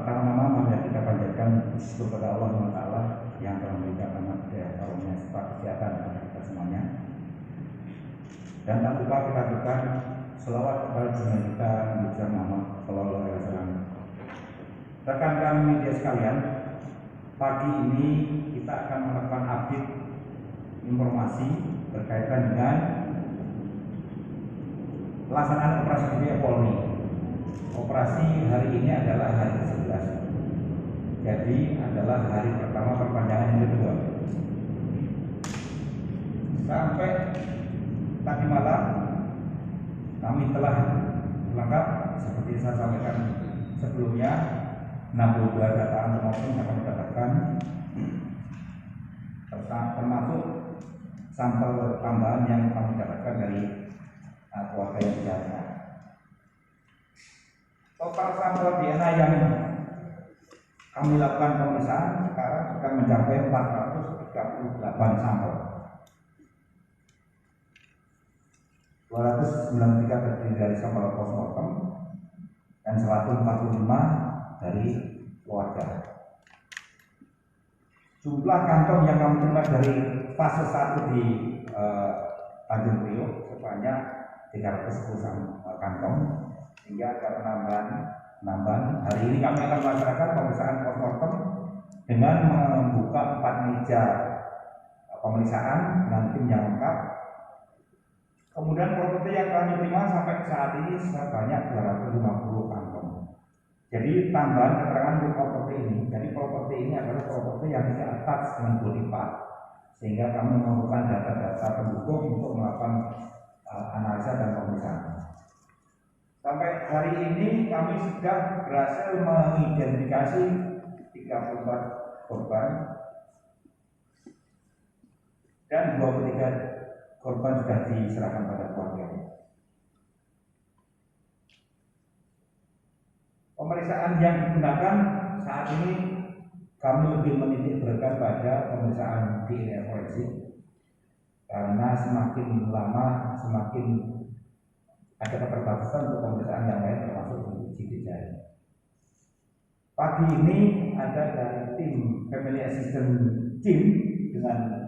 Pertama-tama mari kita panjatkan syukur kepada Allah SWT yang telah memberikan anak dan karunia serta kesehatan kepada kita semuanya. Dan tak lupa kita berikan selawat kepada Junjungan kita Nabi Muhammad Sallallahu Alaihi Wasallam. Rekan-rekan media sekalian, pagi ini kita akan melakukan update informasi berkaitan dengan pelaksanaan operasi Jaya Polri. Operasi hari ini adalah hari ke-11. Jadi adalah hari pertama perpanjangan yang kedua. Sampai tadi malam kami telah lengkap seperti saya sampaikan sebelumnya, 62 data antemortem yang kami dapatkan, termasuk sampel tambahan yang kami dapatkan dari keluarga yang berjaya. Total sampel DNA yang kami lakukan pemeriksaan sekarang sudah mencapai 438 sampel. 293 terdiri dari sampel postmortem dan 145 dari keluarga. Jumlah kantong yang kami terima dari fase 1 di Tanjung Priok sebanyak 310 kantong, sehingga ada penambahan. Hari ini kami akan melaksanakan pemeriksaan postmortem dengan membuka 4 meja pemeriksaan dengan tim yang lengkap. Kemudian properti yang kami terima sampai saat ini sebanyak 250 kantong. Jadi tambahan keterangan untuk properti ini. Jadi properti ini adalah properti yang tidak attach dengan body part, sehingga kami memerlukan data-data pendukung untuk melakukan analisa dan pemeriksaan. Sampai hari ini kami sudah berhasil mengidentifikasi 34 korban dan 23 korban sudah diserahkan pada keluarga. Pemeriksaan yang digunakan saat ini kami lebih menitik beratkan pada pemeriksaan DNA forensik, karena semakin lama semakin ada keterbatasan untuk pemeriksaan yang lain termasuk uji jari. Pagi ini ada dari tim Family Assistance Team dengan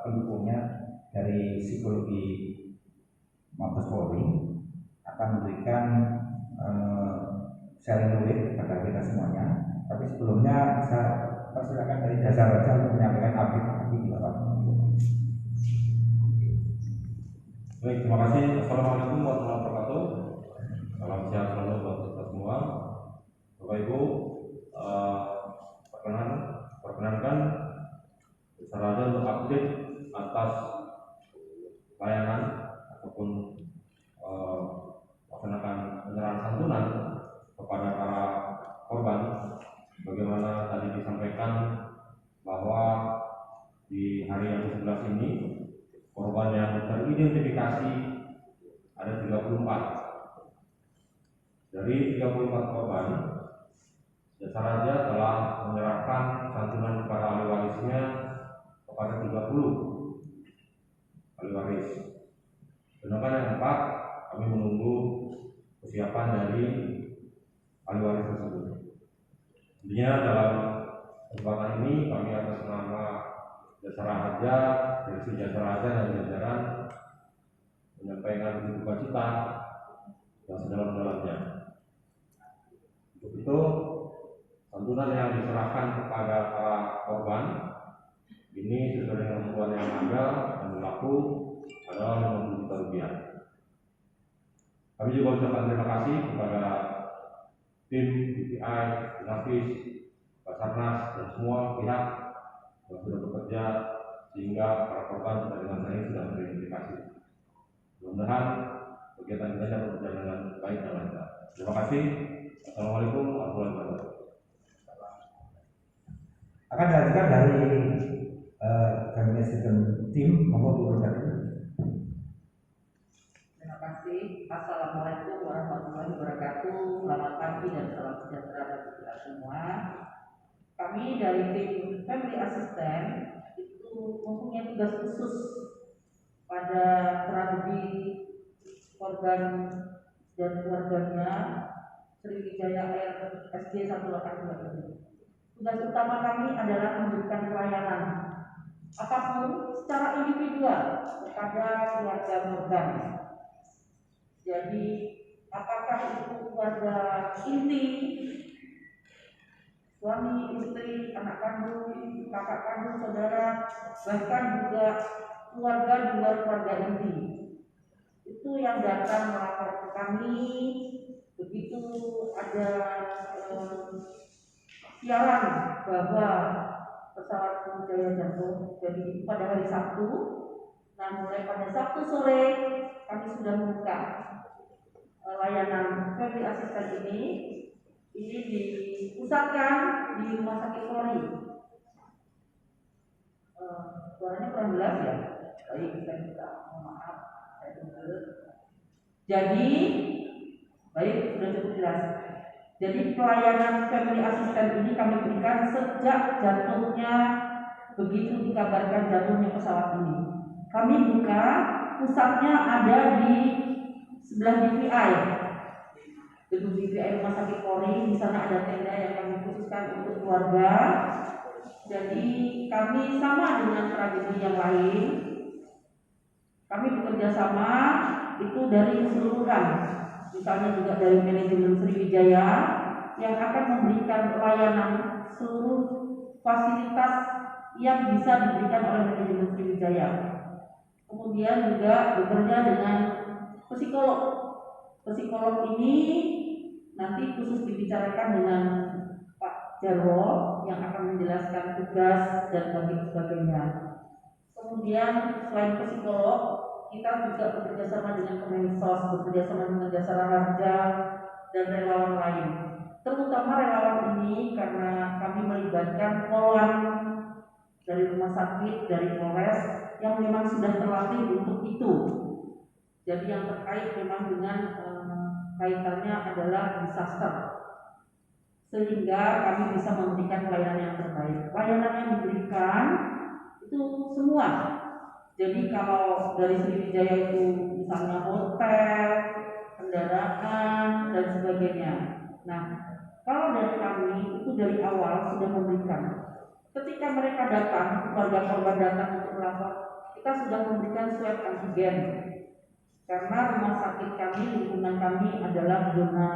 pendukungnya dari psikologi Mabes Polri akan memberikan sharing knowledge kepada kita semuanya. Tapi sebelumnya saya persilakan dari Jasa Raja untuk menyampaikan update lagi di lapangan. Baik, terima kasih. Assalamualaikum warahmatullahi wabarakatuh. Salam sehat selalu buat kita semua. Bapak Ibu, perkenankan Jasa Raja untuk update atas layanan ataupun melaksanakan penyerahan santunan kepada para korban. Bagaimana tadi disampaikan bahwa di hari yang ke-11 ini korban yang teridentifikasi ada 34. Dari 34 korban, Jasa Raja telah menyerahkan santunan kepada ahli warisnya kepada 30 ahli waris. Sedangkan yang 4 kami menunggu kesiapan dari ahli waris tersebut. Intinya dalam kesempatan ini kami atas nama Jasa Raja, Direksi Jasa Raja dan jajaran menyampaikan duka cita yang sedalam-dalamnya. Untuk itu, santunan yang diserahkan kepada para korban ini sesuai dengan ketentuan yang ada dan berlaku adalah Rp50 juta. Kami juga ucapkan terima kasih kepada tim DPI, Inavis, Basarnas dan semua pihak yang sudah bekerja sehingga para korban pada dengan saya sudah teridentifikasi. Mudah-mudahan kegiatan kita dapat berjalan dengan baik dan lancar. Terima kasih. Assalamualaikum warahmatullahi wabarakatuh. Akan dilanjutkan dari Family Assistance Team, mohon turun tadi. Terima kasih. Assalamualaikum warahmatullahi wabarakatuh. Selamat pagi dan salam sejahtera bagi kita semua. Kami dari tim Family Assistance itu mempunyai tugas khusus pada tragedi korban dan keluarganya Sri Sriwijaya Air SD 182 ini. Tugas utama kami adalah memberikan pelayanan apapun secara individual kepada keluarga korban. Jadi apakah itu keluarga inti, suami, istri, anak kandung, kakak kandung, saudara, bahkan juga keluarga di luar keluarga inti, itu yang datang melapor ke kami begitu ada siaran bahwa pesawat Sriwijaya jatuh. Jadi pada hari Sabtu, nah mulai pada Sabtu sore kami sudah membuka layanan family assistant ini dipusatkan di Rumah Sakit Polri. Suaranya kurang jelas ya. Baik, saya minta maaf. Jadi, baik, sudah cukup jelas. Jadi pelayanan family assistant ini kami berikan sejak jatuhnya, begitu dikabarkan jatuhnya pesawat ini. Kami buka, pusatnya ada di sebelah DPI, gedung DPI Rumah Sakit Polri. Di sana ada tenda yang kami khususkan untuk keluarga. Jadi kami sama dengan tragedi yang lain, kami bekerja sama itu dari keseluruhan, misalnya juga dari manajemen Sriwijaya yang akan memberikan pelayanan seluruh fasilitas yang bisa diberikan oleh manajemen Sriwijaya. Kemudian juga bekerja dengan psikolog. Psikolog ini nanti khusus dibicarakan dengan Pak Jarwo yang akan menjelaskan tugas dan sebagainya. Kemudian selain psikolog, kita juga bekerja sama dengan Kemensos, bekerja sama dengan Jasara Harja dan relawan lain. Terutama relawan ini karena kami melibatkan poluan dari rumah sakit, dari Polres yang memang sudah terlatih untuk itu. Jadi yang terkait memang dengan kaitannya adalah disaster, sehingga kami bisa memberikan pelayanan yang terbaik. Pelayanan yang diberikan itu semua. Jadi kalau dari Sriwijaya itu misalnya hotel, kendaraan dan sebagainya. Nah, kalau dari kami itu dari awal sudah memberikan. Ketika mereka datang, keluarga korban datang untuk melapor, kita sudah memberikan swab antigen. Karena rumah sakit kami, lingkungan kami adalah zona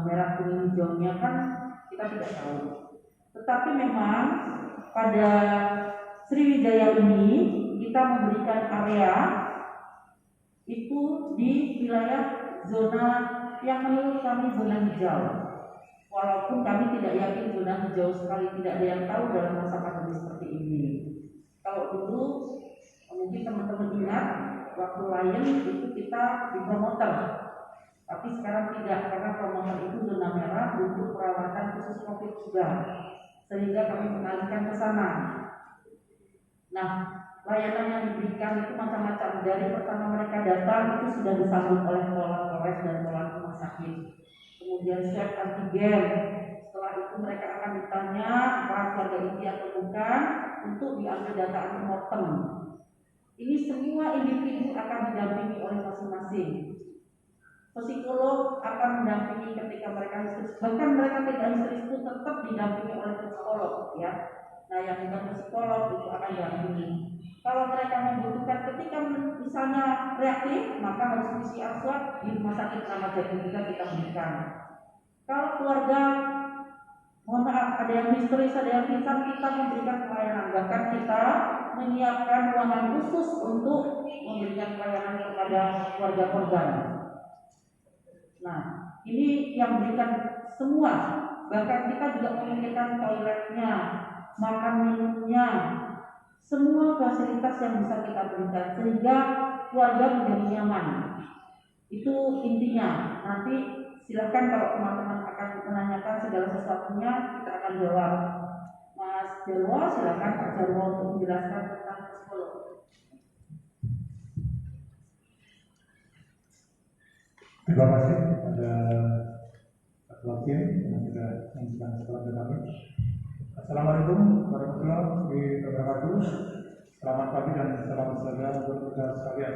merah kuning hijaunya kan kita tidak tahu. Tetapi memang pada Sriwijaya ini kita memberikan area itu di wilayah zona yang menurut kami zona hijau. Walaupun kami tidak yakin zona hijau sekali, tidak ada yang tahu dalam masa pandemi seperti ini. Kalau dulu mungkin teman-teman ingat waktu Lion itu kita di promoter, tapi sekarang tidak, karena promoter itu zona merah untuk perawatan khusus COVID juga, sehingga kami mengalihkan ke sana. Nah, layanan yang diberikan itu macam-macam. Dari pertama mereka datang itu sudah disambut oleh Polres dan rumah sakit. Kemudian swab antigen. Setelah itu mereka akan ditanya apakah keluarga inti atau bukan untuk diambil data antemortem. Ini semua individu akan didampingi oleh masing-masing. Psikolog akan mendampingi ketika mereka histeris. Bahkan mereka tidak histeris itu tetap didampingi oleh psikolog, ya. Nah, yang bukan psikolog itu akan didampingi. Kalau mereka membutuhkan ketika misalnya reaktif, maka harus PCR swab di rumah sakit Kramat Jati juga kita berikan. Kalau keluarga mohon maaf ada yang histeris, ada yang pingsan, kita memberikan pelayanan. Bahkan kita menyiapkan ruangan khusus untuk memberikan pelayanan kepada keluarga korban. Nah, ini yang berikan semua. Bahkan kita juga memikirkan toiletnya, makan minumnya, semua fasilitas yang bisa kita berikan sehingga keluarga menjadi nyaman. Itu intinya. Nanti silakan kalau teman-teman akan menanyakan segala sesuatunya, kita akan jawab. Mas Jarwo, silakan Pak Jarwo untuk menjelaskan tentang psikolog. Terima kasih pada Ketua Tim yang sudah menjelaskan sekolah kami. Assalamualaikum warahmatullahi wabarakatuh. Selamat pagi dan salam sejahtera untuk kita sekalian.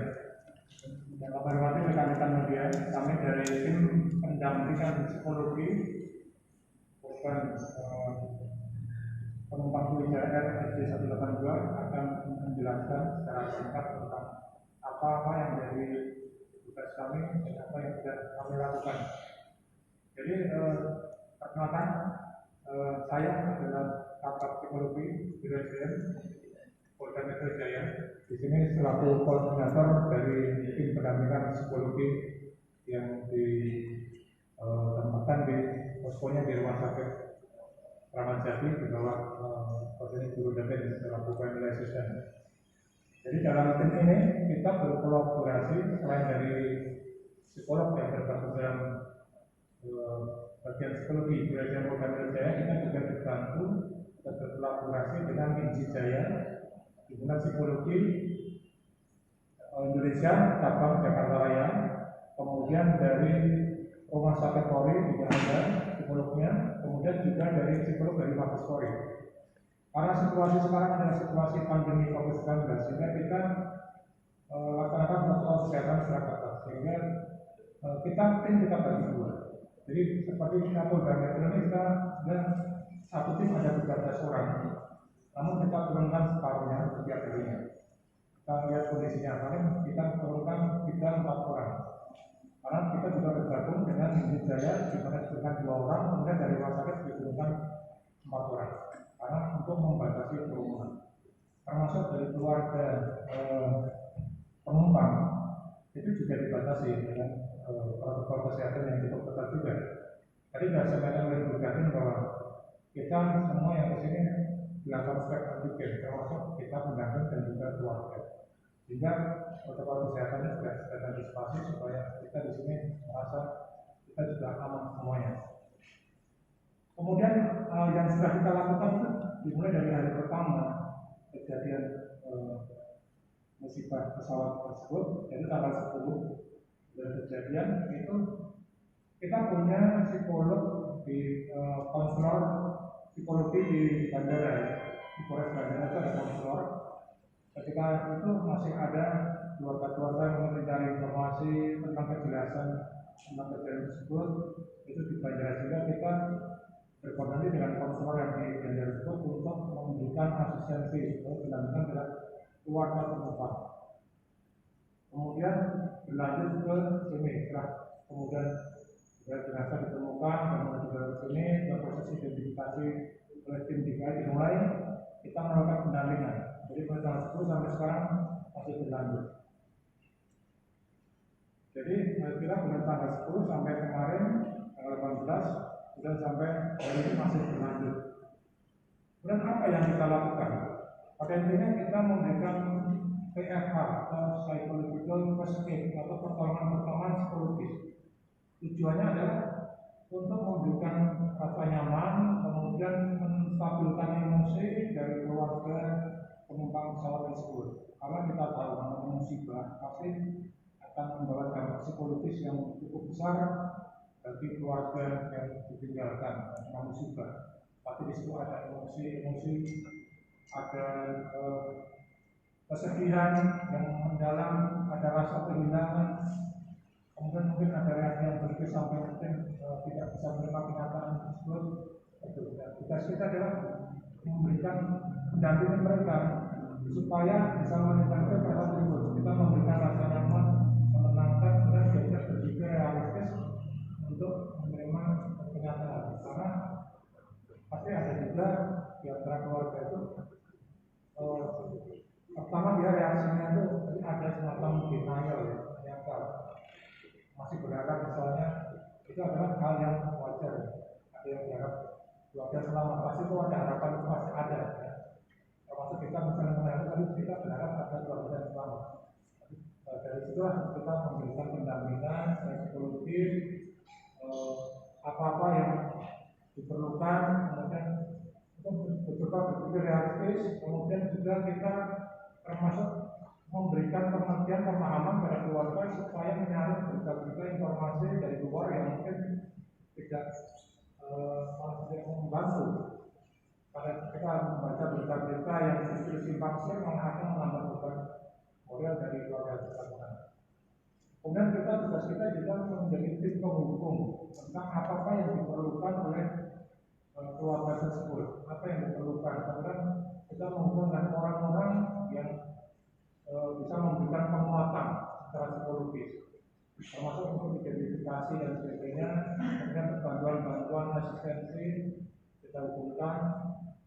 Yang kami hormati rekan-rekan media, kami dari tim pendampingan psikologi korban penumpang Sriwijaya SD 182 akan menjelaskan secara singkat tentang apa-apa yang menjadi tugas kami dan apa yang sudah kami lakukan. Jadi perkenalkan, saya adalah Kabak Psikologi Dirjen Polda Metro Jaya. Di sini selaku koordinator dari tim pendampingan psikologi yang ditempatkan di poskonya di Rumah Sakit Kramat Jati di bawah Koordinator Guru Dapen selaku family assistant. Jadi dalam tim ini kita berkolaborasi selain dari psikolog yang tergabung dalam bagian psikologi Dirjen Polda Metro Jaya, kita juga dibantu dan berkolaborasi dengan Inji Jaya, Himpunan Psikologi Indonesia cabang Jakarta Raya, kemudian dari Rumah Sakit Polri juga ada psikolognya, kemudian juga dari psikolog dari Mabes Polri. Karena situasi sekarang adalah situasi pandemi COVID-19, sehingga kita laksanakan protokol kesehatan secara ketat, sehingga kita bagi dua. Jadi seperti Kapolda Metro ini kita dan satu tim ada 13 orang, namun kita turunkan separuhnya setiap harinya. Kita lihat kondisinya, paling kita turunkan 3-4 orang. Karena kita juga bergabung dengan Inji Jaya, di mana dengan 2 orang, kemudian dari rumah sakit diturunkan 4 orang. Karena untuk membatasi kerumunan, termasuk dari keluarga penumpang itu juga dibatasi dengan protokol kesehatan yang cukup ketat juga. Tadi sudah sampaikan oleh Bu Gatin bahwa kita semua yang kesini dilakukan swab antigen, termasuk kita pendamping dan juga keluarga. Sehingga protokol kesehatannya sudah antisipasi supaya kita di sini merasa kita juga aman semuanya. Kemudian yang sudah kita lakukan itu dimulai dari hari pertama kejadian musibah pesawat tersebut, yaitu tanggal 10 dan kejadian itu kita punya psikolog di konselor psikologi di bandara, di Polres Bandara itu ada konselor. Ketika itu masih ada keluarga-keluarga yang mencari informasi tentang kejelasan tentang kejadian tersebut, itu di bandara juga kita berkoordinasi dengan konselor yang di bandara tersebut untuk memberikan asistensi atau pendampingan terhadap keluarga penumpang. Kemudian berlanjut ke sini, kemudian jenazah ditemukan, kemudian juga ke sini, proses identifikasi oleh tim DKI dimulai, kita melakukan pendampingan. Jadi pada tanggal 10 sampai sekarang masih berlanjut. Jadi kira pada tanggal 10 sampai kemarin tanggal 18 sudah sampai hari ini masih berlanjut. Kemudian apa yang kita lakukan? Pada intinya kita memberikan PFH atau psychological first aid atau pertolongan psikologis. Tujuannya adalah untuk memberikan rasa nyaman, kemudian menstabilkan emosi dari keluarga penumpang pesawat tersebut. Karena kita tahu namanya musibah pasti akan membawa dampak psikologis yang cukup besar bagi keluarga yang ditinggalkan karena musibah. Pasti di situ ada emosi, ada kesedihan yang mendalam, ada rasa kehilangan, kemudian mungkin ada reaksi yang berikut sampai mungkin tidak bisa menerima kenyataan tersebut. Tugas kita adalah memberikan pendampingan mereka supaya bisa meningkatkan perasaan tersebut. Kita memberikan rasa nyaman, menenangkan, dan juga berpikir realistis untuk menerima kenyataan. Karena pasti ada juga di antara keluarga itu pertama dia reaksinya itu ada semacam denial, ya, menyangkal, masih berharap misalnya itu adalah hal yang wajar. Ada yang berharap keluarga selamat, pasti itu ada harapan, itu pasti ada, ya. Termasuk kita misalnya mengenai tadi kita berharap ada keluarga yang selamat. Dari situlah kita memberikan pendampingan psikologis, apa-apa yang diperlukan, kemudian mencoba berpikir realistis, kemudian juga kita termasuk memberikan pengertian pemahaman pada keluarga supaya menyaring berbagai informasi dari luar yang mungkin tidak membantu. Karena kita membaca berita-berita yang justru simpang siur malah akan menambah beban moral dari keluarga bersangkutan. Kemudian tugas kita juga menjadi tim penghubung tentang apa yang diperlukan oleh keluarga tersebut, apa yang diperlukan, karena kita menghubungkan orang-orang yang bisa memberikan penguatan secara psikologis, termasuk untuk identifikasi dan sebagainya. Kemudian bantuan asistensi kita hubungkan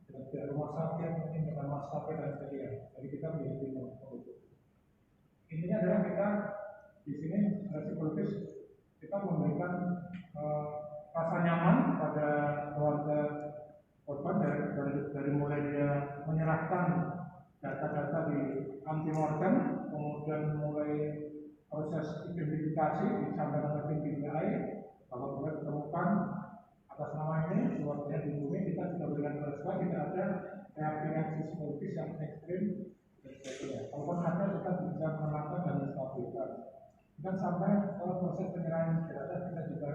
dengan pihak rumah sakit, mungkin dengan maskapai dan sebagainya. Jadi kita menjadi tim penghubung. Intinya adalah kita di sini psikologis kita memberikan rasa nyaman pada keluarga korban dari mulai dia menyerahkan data-data di antemortem, kemudian mulai proses identifikasi disampaikan oleh tim KPI bahwa sudah ditemukan atas nama ini, keluarganya dihubungi, kita sudah berikan respon, tidak ada reaksi psikologis yang ekstrim dan sebagainya. Kalaupun ada, kita bisa menenangkan dan menstabilkan. Dan sampai kalau proses penyerahan jenazah kita juga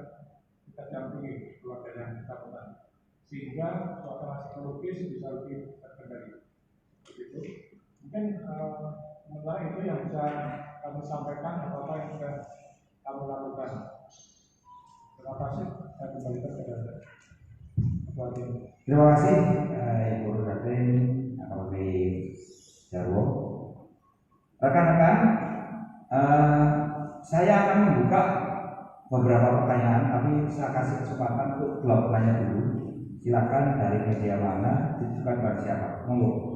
kita dampingi keluarga yang bersangkutan, sehingga suasana psikologis bisa lebih terkendali. Begitu. Mungkin sementara itu yang bisa kami sampaikan, apa yang sudah kami lakukan. Terima kasih. Saya kembalikan kepada Ketua. Terima kasih Ibu Raden AKBP Jarwo. Rekan-rekan, saya akan membuka beberapa pertanyaan, tapi saya kasih kesempatan untuk 2 pertanyaan dulu. Silakan dari media mana, ditujukan pada siapa. Monggo.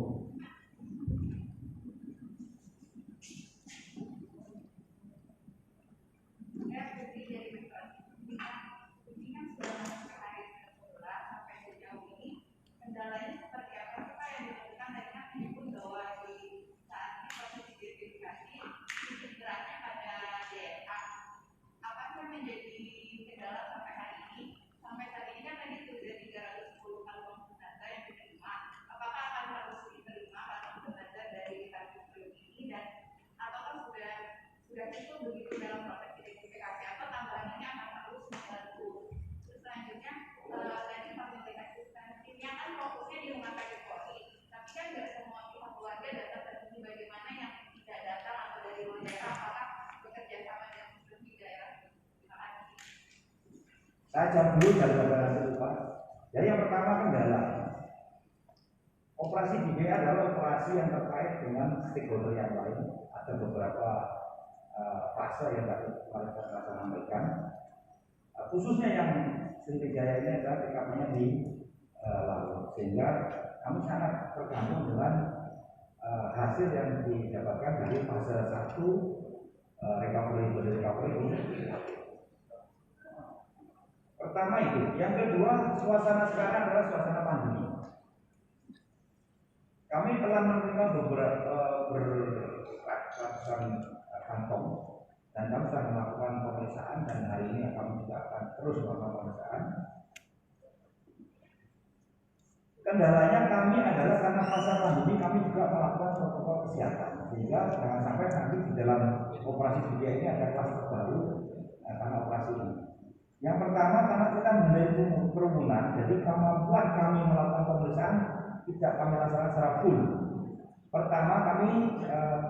Saya jawab dulu daripada nanti lupa. Jadi yang pertama kendala. Operasi DBA adalah operasi yang terkait dengan stakeholder yang lain. Ada beberapa fase yang tadi saya sampaikan. Khususnya yang Sriwijaya ini adalah TKP-nya di laut, sehingga kami sangat tergantung dengan hasil yang didapatkan dari fase 1 recovery ini. Pertama itu, yang kedua, suasana sekarang adalah suasana pandemi. Kami telah menerima beberapa ratusan kantong dan kami sudah melakukan pemeriksaan, dan hari ini kami juga akan terus melakukan pemeriksaan. Kendalanya kami adalah karena masa pandemi kami juga melakukan protokol kesehatan, sehingga jangan sampai nanti di dalam operasi DBA ini ada kluster baru karena operasi ini. Yang pertama, karena kita menghindari kerumunan, jadi kemampuan kami melakukan pemeriksaan tidak kami laksanakan secara full. Pertama, kami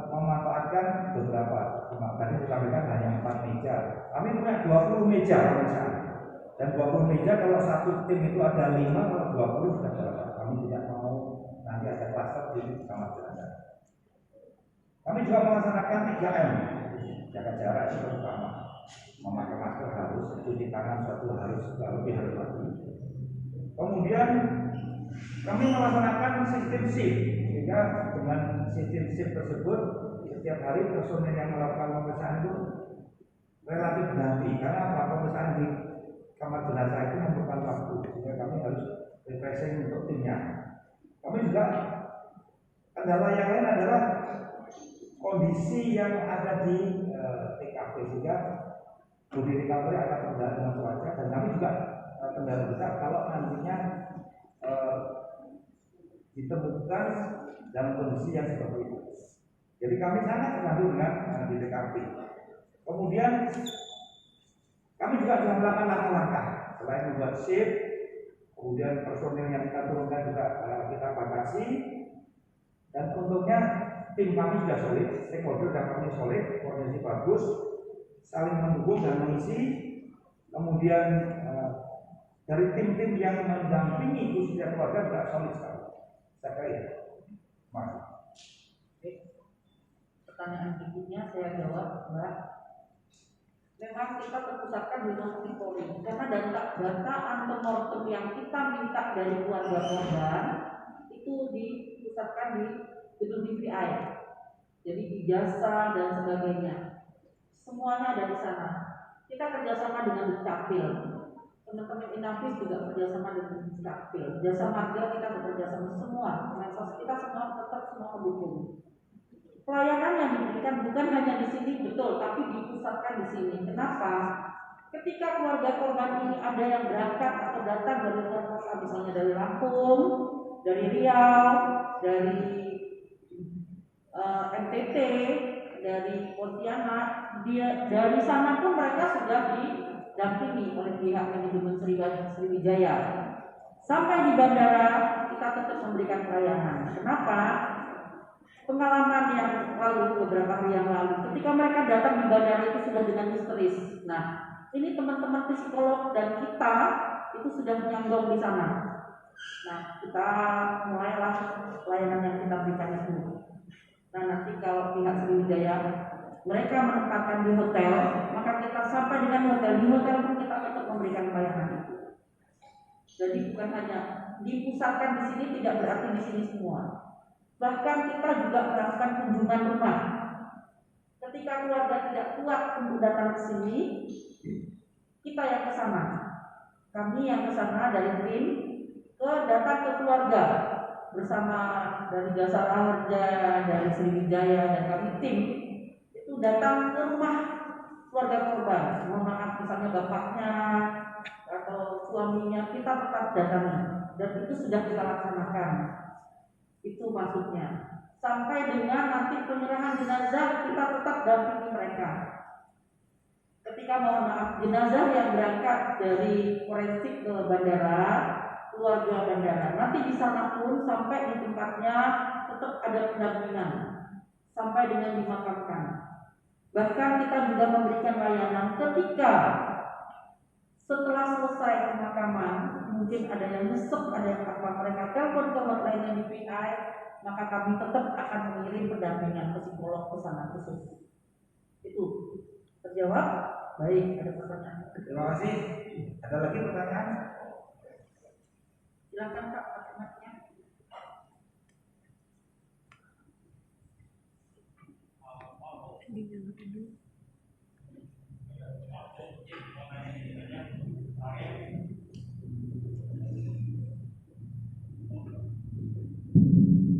memanfaatkan beberapa, tadi disampaikan hanya 4 meja. Kami punya 20 meja pemeriksaan, dan 20 meja kalau satu tim itu ada 5, kalau 20 sudah berapa? Kami tidak mau nanti ada kluster di kamar jenazah. Kami juga melaksanakan 3M, jaga jarak itu pertama. Memakai masker harus, cuci tangan suatu harus, lebih harus lagi. Kemudian kami melaksanakan sistem shift, sehingga dengan sistem shift tersebut setiap hari personel yang melakukan pemeriksaan itu relatif berhenti, karena pemeriksaan di kamar jenazah itu membutuhkan waktu, sehingga kami harus refreshing untuk timnya. Kami juga kendala yang lain adalah kondisi yang ada di TKP, sehingga body recovery akan kendala dengan cuaca, dan kami juga kendala besar kalau nantinya ditemukan dalam kondisi yang seperti itu. Jadi kami sangat tergantung dengan di TKP. Kemudian kami juga sudah melakukan langkah-langkah selain membuat shift, kemudian personil yang kita turunkan juga kita batasi, dan untungnya tim kami sudah solid, stakeholder dan kami solid, koordinasi bagus, saling mendukung dan mengisi. Kemudian dari tim-tim yang mendampingi khususnya keluarga juga solid sekali. Saya kira ya. Mas. Pertanyaan berikutnya saya jawab, Mbak. Memang kita terpusatkan di Rumah Sakit Polri karena data antemortem yang kita minta dari keluarga korban itu dipusatkan di gedung DPI. Jadi ijazah dan sebagainya, semuanya ada di sana. Kita kerjasama dengan Dukcapil, teman-teman Inavis juga kerjasama dengan Dukcapil, Jasa Marga kita bekerjasama semua, medsos kita semua tetap semua mendukung. Pelayanan yang diberikan bukan hanya di sini betul, tapi dipusatkan di sini. Kenapa? Ketika keluarga korban ini ada yang berangkat atau datang dari luar kota, misalnya dari Lampung, dari Riau, dari NTT, dari Pontianak, dari sana pun mereka sudah didampingi oleh pihak manajemen Sriwijaya. Sampai di bandara kita tetap memberikan pelayanan. Kenapa? Pengalaman yang lalu beberapa hari yang lalu, ketika mereka datang di bandara itu sudah dengan histeris. Nah, ini teman-teman psikolog dan kita itu sudah menyanggong di sana. Nah, kita mulailah pelayanan yang kita berikan itu. Nah, nanti kalau pihak Sriwijaya mereka menempatkan di hotel, maka kita sampai dengan hotel. Di hotel pun kita tetap memberikan pelayanan itu. Jadi bukan hanya dipusatkan di sini, tidak berarti di sini semua. Bahkan kita juga melakukan kunjungan rumah. Ketika keluarga tidak kuat untuk datang ke sini, kita yang ke sana. Kami yang ke sana dari tim datang ke keluarga bersama dari Jasa Marga, dari Sriwijaya dan kami tim itu datang ke rumah keluarga korban. Mohon maaf misalnya bapaknya atau suaminya, kita tetap datangi dan itu sudah kita laksanakan. Itu maksudnya. Sampai dengan nanti penyerahan jenazah kita tetap dampingi mereka. Ketika mohon maaf jenazah yang berangkat dari forensik ke bandara, keluarga bandara, nanti di sana pun sampai di tempatnya tetap ada pendampingan sampai dengan dimakamkan. Bahkan kita juga memberikan layanan ketika setelah selesai pemakaman, mungkin ada yang nyesek, ada yang apa, mereka telepon ke hotline yang DPI, maka kami tetap akan mengirim pendampingan psikolog ke sana khusus. Itu terjawab? Baik, ada pertanyaan. Terima kasih. Ada lagi pertanyaan? Silakan Kak, pertanyaannya.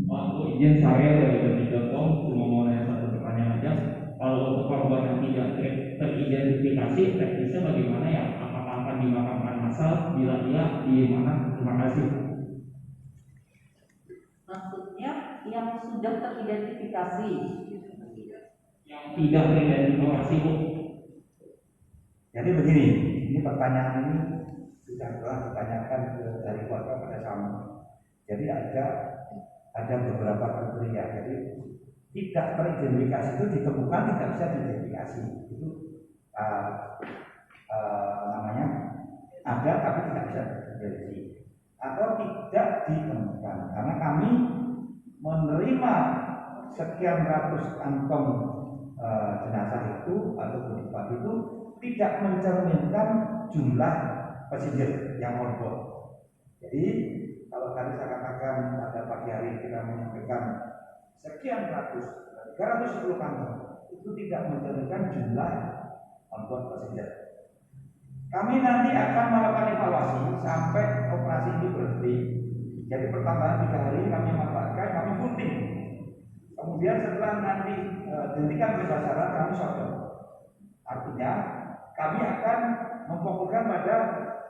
Waktu izin saya dari detik.com cuma mau nanya satu pertanyaan aja. Kalau untuk korban yang tidak teridentifikasi, teknisnya bagaimana ya? Apakah akan dimakamkan massal? Bila iya, di mana? Terima kasih. Maksudnya yang sudah teridentifikasi, Yang tidak teridentifikasi, Bu. Jadi begini, ini pertanyaan ini sudah telah ditanyakan dari keluarga pada kami. Jadi ada beberapa kriteria. Jadi tidak teridentifikasi itu ditemukan tidak bisa diidentifikasi. Itu namanya ada tapi tidak bisa diidentifikasi atau tidak ditemukan. Karena kami menerima sekian ratus kantong jenazah itu atau body itu tidak mencerminkan jumlah pasien yang on board. Jadi kalau tadi saya katakan pada pagi hari kita menyampaikan sekian ratus, 310 kantong, itu tidak mencerminkan jumlah on board pasien. Kami nanti akan melakukan evaluasi sampai operasi ini berhenti. Jadi pertambahan 3 hari kami manfaatkan, kami gunting. Kemudian setelah nanti dihentikan besaran kami shutdown. Artinya kami akan memfokuskan pada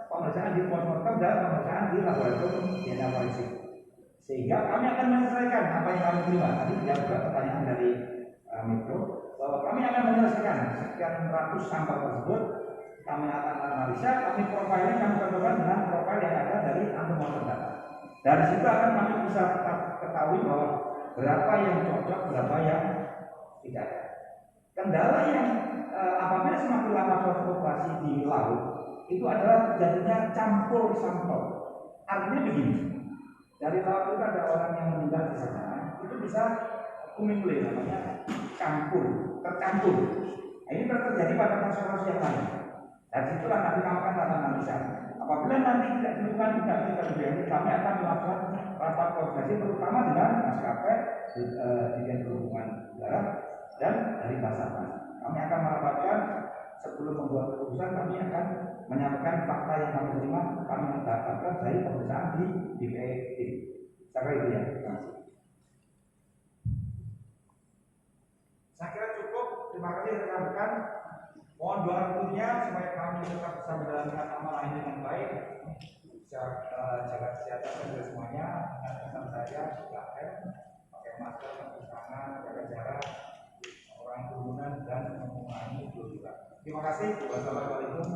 pemeriksaan di postmortem dan pemeriksaan di laboratorium DNA forensik. Sehingga kami akan menyelesaikan apa yang kami terima. Tadi jawab pertanyaan dari Metro bahwa kami akan menyelesaikan sekian ratus sampel tersebut. Kami akan analisa, kami profiling, kami cocokkan dengan profil yang ada dari antemortem data. Dari situ akan kami bisa ketahui bahwa berapa yang cocok, berapa yang tidak. Kendala yang apabila semakin lama transportasi di laut, itu adalah terjadinya campur sampel. Artinya begini, dari laut itu ada orang yang meninggal di sana, itu bisa kumingling, namanya tercampur. Nah, ini terjadi pada transportasi yang lain. Dan itulah nanti kami akan analisa. Apabila nanti tidak ditemukan tidak terjadi, kami akan melakukan rapat koordinasi terutama dengan maskapai, Dijen Perhubungan Darat dan dari Basarnas. Kami akan merapatkan sebelum membuat keputusan, kami akan menyampaikan fakta yang kami terima, kami mendapatkan dari pemeriksaan di DPD. Saya itu ya. Terima kasih. Saya kira cukup. Terima kasih rekan-rekan. Mohon doa restunya supaya kami tetap bisa menjalankan amal ini dengan baik. Bisa jaga kesehatan dan semuanya. Pesan saya 3M, pakai masker, mencuci tangan, jaga jarak, orang kerumunan dan mengurangi 2 juta. Terima kasih. Wassalamualaikum.